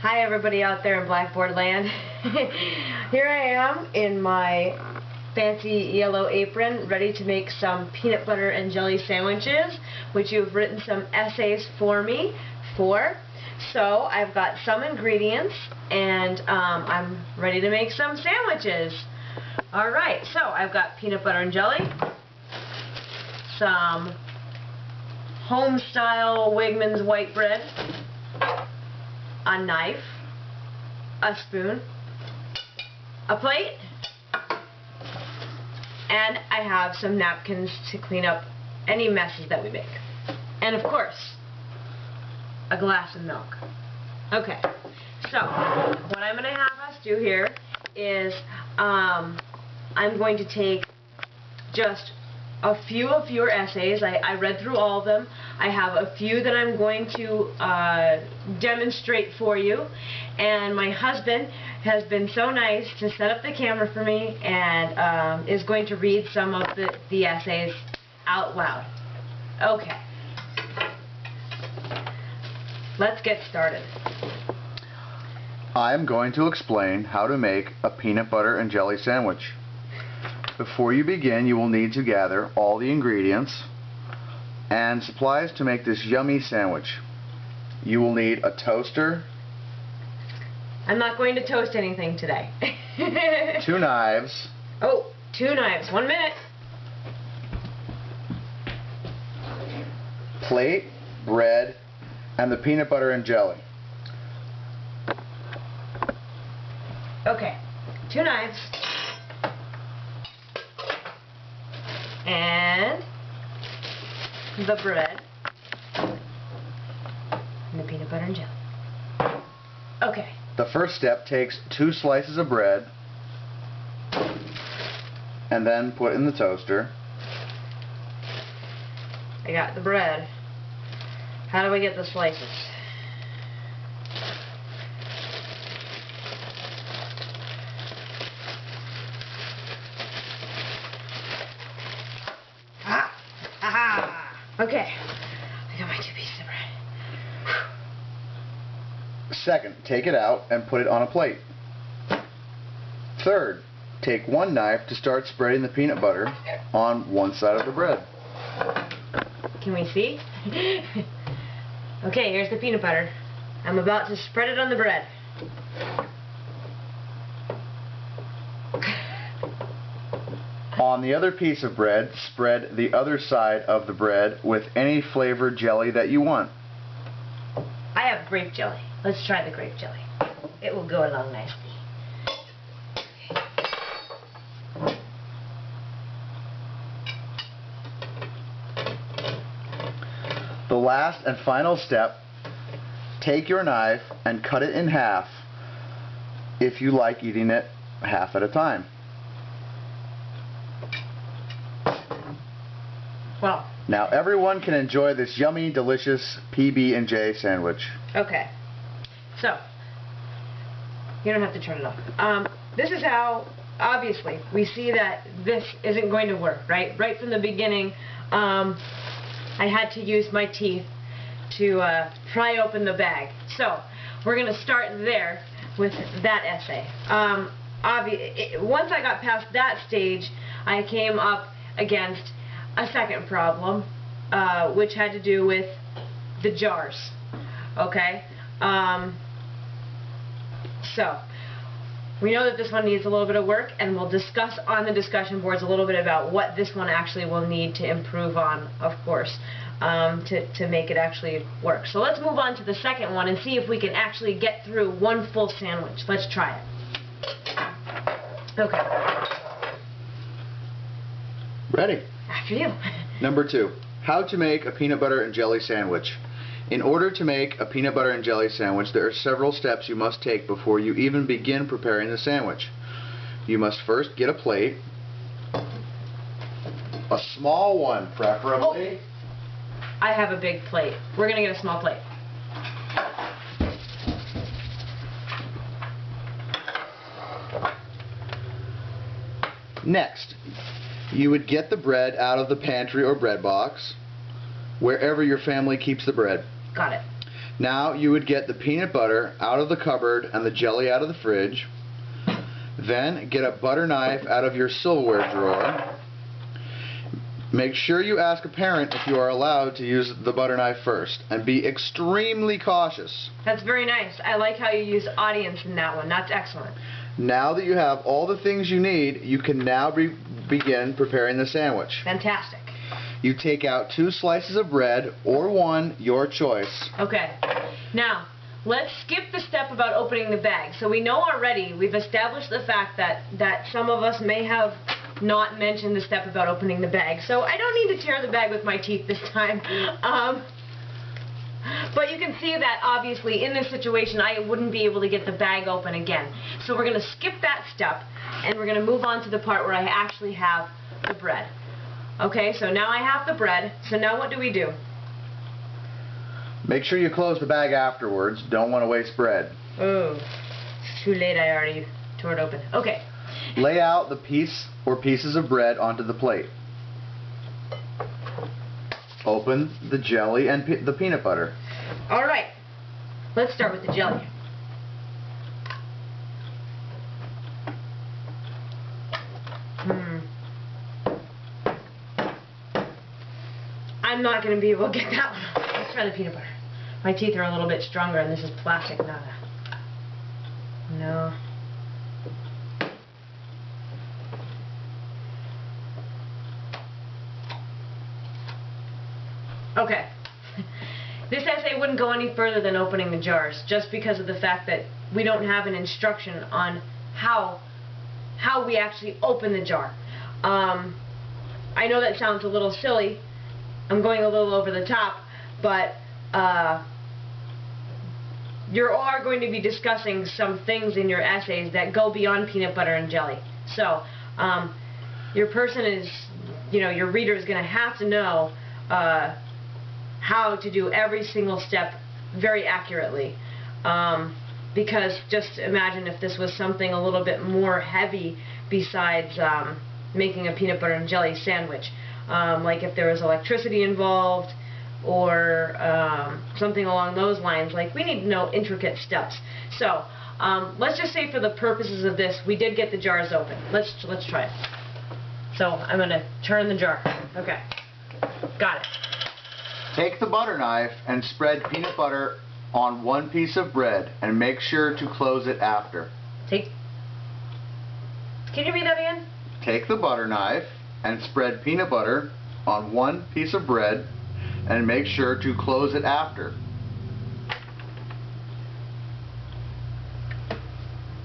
Hi everybody out there in Blackboard land. Here I am in my fancy yellow apron, ready to make some peanut butter and jelly sandwiches, which you've written some essays for me for. So I've got some ingredients and I'm ready to make some sandwiches. Alright, so I've got peanut butter and jelly, some home-style Wegmans white bread, a knife, a spoon, a plate, and I have some napkins to clean up any messes that we make. And of course, a glass of milk. Okay, so what I'm going to have us do here is I'm going to take just a few of your essays. I read through all of them. I have a few that I'm going to demonstrate for you, and my husband has been so nice to set up the camera for me and is going to read some of the essays out loud. Okay, let's get started. I'm going to explain how to make a peanut butter and jelly sandwich. Before you begin, you will need to gather all the ingredients and supplies to make this yummy sandwich. You will need a toaster. I'm not going to toast anything today. 2 knives. Oh, 2 knives. 1 minute. Plate, bread, and the peanut butter and jelly. Okay, 2 knives. And the bread and the peanut butter and jelly. Okay. The first step takes 2 slices of bread and then put in the toaster. I got the bread. How do we get the slices? Okay, I got my 2 pieces of bread. Second, take it out and put it on a plate. Third, take 1 knife to start spreading the peanut butter on one side of the bread. Can we see? Okay, here's the peanut butter. I'm about to spread it on the bread. On the other piece of bread, spread the other side of the bread with any flavored jelly that you want. I have grape jelly. Let's try the grape jelly. It will go along nicely. The last and final step, take your knife and cut it in half if you like eating it half at a time. Well, now everyone can enjoy this yummy, delicious PB&J sandwich. Okay, so you don't have to turn it off. This is how, obviously, we see that this isn't going to work, right? Right from the beginning, I had to use my teeth to pry open the bag. So we're going to start there with that essay. Once I got past that stage, I came up against a second problem, which had to do with the jars. Okay? So, we know that this one needs a little bit of work, and we'll discuss on the discussion boards a little bit about what this one actually will need to improve on, of course, to make it actually work. So let's move on to the second one and see if we can actually get through 1 full sandwich. Let's try it. Okay. Ready? After you. Number 2, how to make a peanut butter and jelly sandwich. In order to make a peanut butter and jelly sandwich, there are several steps you must take before you even begin preparing the sandwich. You must first get a plate, a small one preferably. Oh, I have a big plate. We're going to get a small plate. Next, you would get the bread out of the pantry or bread box, wherever your family keeps the bread. Got it. Now you would get the peanut butter out of the cupboard and the jelly out of the fridge. Then get a butter knife out of your silverware drawer. Make sure you ask a parent if you are allowed to use the butter knife first, and be extremely cautious. That's very nice. I like how you use audience in that one. That's excellent. Now that you have all the things you need, you can now begin preparing the sandwich. Fantastic. You take out 2 slices of bread, or 1, your choice. Okay. Now, let's skip the step about opening the bag. So we know already, we've established the fact that some of us may have not mentioned the step about opening the bag. So I don't need to tear the bag with my teeth this time. But you can see that obviously in this situation I wouldn't be able to get the bag open again. So we're going to skip that step and we're going to move on to the part where I actually have the bread. Okay, so now I have the bread. So now what do we do? Make sure you close the bag afterwards. Don't want to waste bread. Oh, it's too late. I already tore it open. Okay. Lay out the piece or pieces of bread onto the plate. Open the jelly and the peanut butter. All right. Let's start with the jelly. I'm not going to be able to get that one. Let's try the peanut butter. My teeth are a little bit stronger and this is plastic, not a... No. Okay. This essay wouldn't go any further than opening the jars, just because of the fact that we don't have an instruction on how we actually open the jar. I know that sounds a little silly. I'm going a little over the top, but you are going to be discussing some things in your essays that go beyond peanut butter and jelly. So your person is, your reader is going to have to know how to do every single step very accurately. Because just imagine if this was something a little bit more heavy besides making a peanut butter and jelly sandwich. Like if there was electricity involved or something along those lines. Like we need to know intricate steps. So let's just say for the purposes of this, we did get the jars open. Let's try it. So I'm going to turn the jar. Okay. Got it. Take the butter knife and spread peanut butter on 1 piece of bread and make sure to close it after. Can you read that again? Take the butter knife and spread peanut butter on 1 piece of bread and make sure to close it after.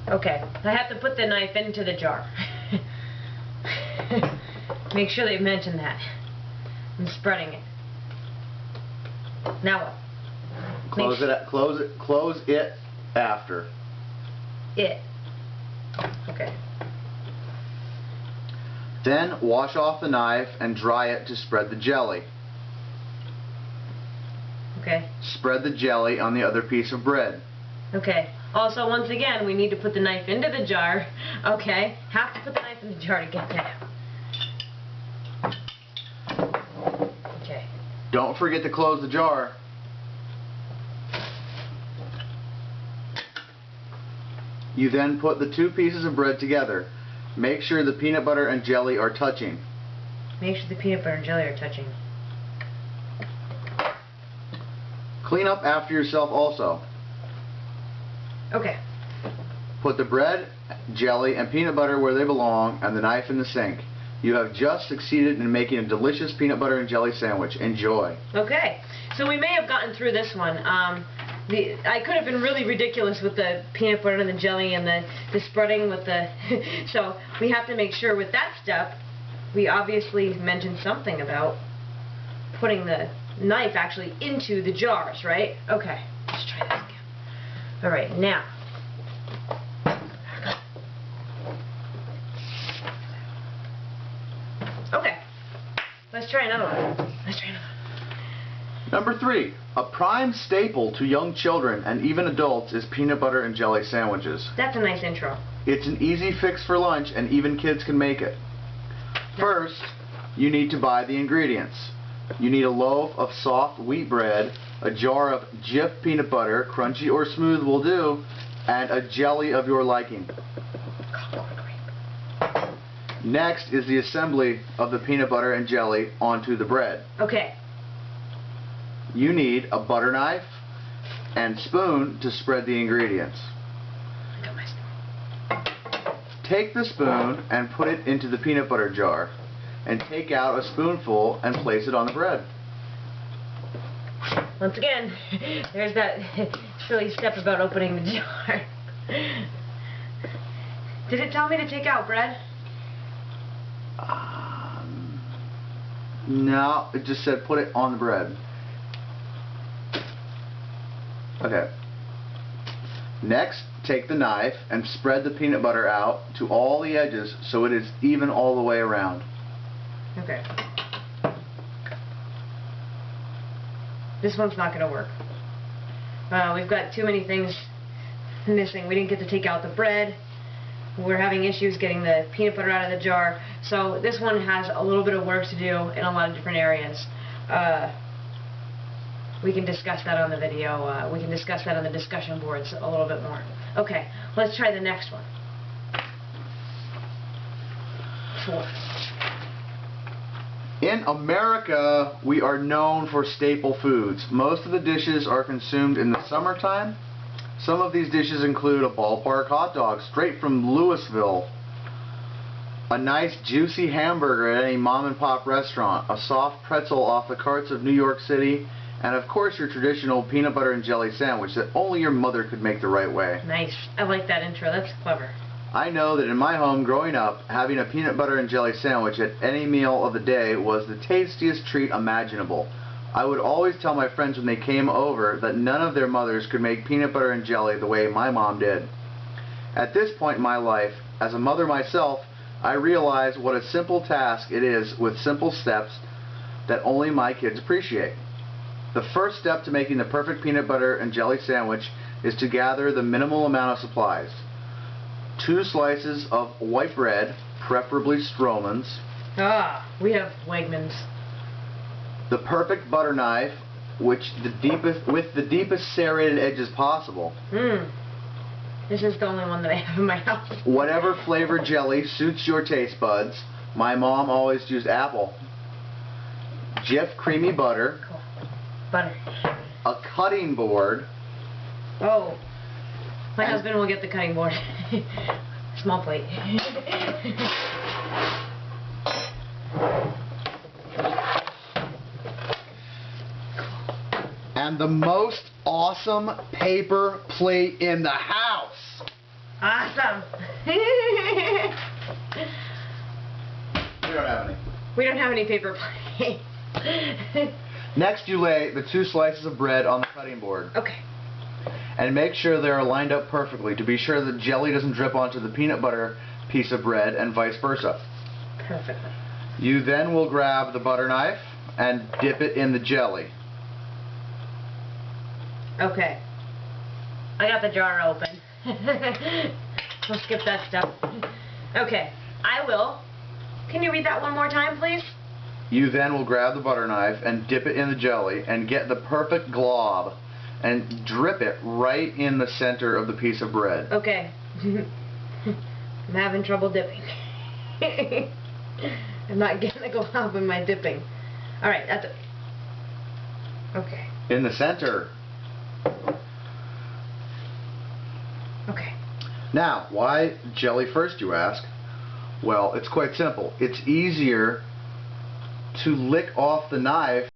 Okay, I have to put the knife into the jar. Make sure they mention that. I'm spreading it. Now what? Close it after. It. Okay. Then wash off the knife and dry it to spread the jelly. Okay. Spread the jelly on the other piece of bread. Okay. Also, once again, we need to put the knife into the jar. Okay. Have to put the knife in the jar to get that. Okay. Don't forget to close the jar. You then put the 2 pieces of bread together. Make sure the peanut butter and jelly are touching. Make sure the peanut butter and jelly are touching. Clean up after yourself also. Okay. Put the bread, jelly, and peanut butter where they belong and the knife in the sink. You have just succeeded in making a delicious peanut butter and jelly sandwich. Enjoy. Okay. So we may have gotten through this one. I could have been really ridiculous with the peanut butter and the jelly and the spreading with the... So we have to make sure with that step, we obviously mentioned something about putting the knife actually into the jars, right? Okay, let's try that again. Alright, now. Okay, let's try another one. Number 3. A prime staple to young children and even adults is peanut butter and jelly sandwiches. That's a nice intro. It's an easy fix for lunch and even kids can make it. First, you need to buy the ingredients. You need a loaf of soft wheat bread, a jar of Jif peanut butter, crunchy or smooth will do, and a jelly of your liking. Next is the assembly of the peanut butter and jelly onto the bread. Okay. You need a butter knife and spoon to spread the ingredients. I got my spoon. Take the spoon and put it into the peanut butter jar, and take out a spoonful and place it on the bread. Once again, there's that silly step about opening the jar. Did it tell me to take out bread? No, it just said put it on the bread. Okay. Next, take the knife and spread the peanut butter out to all the edges so it is even all the way around. Okay. This one's not going to work. We've got too many things missing. We didn't get to take out the bread. We're having issues getting the peanut butter out of the jar. So this one has a little bit of work to do in a lot of different areas. We can discuss that on the video. We can discuss that on the discussion boards a little bit more. Okay, let's try the next one. 4. In America, we are known for staple foods. Most of the dishes are consumed in the summertime. Some of these dishes include a ballpark hot dog straight from Louisville, a nice juicy hamburger at any mom and pop restaurant, a soft pretzel off the carts of New York City, and of course your traditional peanut butter and jelly sandwich that only your mother could make the right way. Nice. I like that intro. That's clever. I know that in my home growing up, having a peanut butter and jelly sandwich at any meal of the day was the tastiest treat imaginable. I would always tell my friends when they came over that none of their mothers could make peanut butter and jelly the way my mom did. At this point in my life, as a mother myself, I realize what a simple task it is with simple steps that only my kids appreciate. The first step to making the perfect peanut butter and jelly sandwich is to gather the minimal amount of supplies. 2 slices of white bread, preferably Stroman's. We have Wegmans. The perfect butter knife, with the deepest serrated edges possible. This is the only one that I have in my house. Whatever flavor jelly suits your taste buds. My mom always used apple. Jif creamy butter. Cool. Butter. A cutting board. Oh. My husband will get the cutting board. Small plate. And the most awesome paper plate in the house. Awesome. We don't have any. We don't have any paper plate. Next, you lay the 2 slices of bread on the cutting board. Okay. And make sure they are lined up perfectly to be sure the jelly doesn't drip onto the peanut butter piece of bread and vice versa. Perfectly. You then will grab the butter knife and dip it in the jelly. Okay. I got the jar open. We'll skip that step. Okay. I will. Can you read that one more time, please? You then will grab the butter knife and dip it in the jelly and get the perfect glob and drip it right in the center of the piece of bread. Okay. I'm having trouble dipping. I'm not getting a glob in my dipping. Alright, that's it. Okay. In the center. Okay. Now, why jelly first, you ask? Well, it's quite simple. It's easier to lick off the knife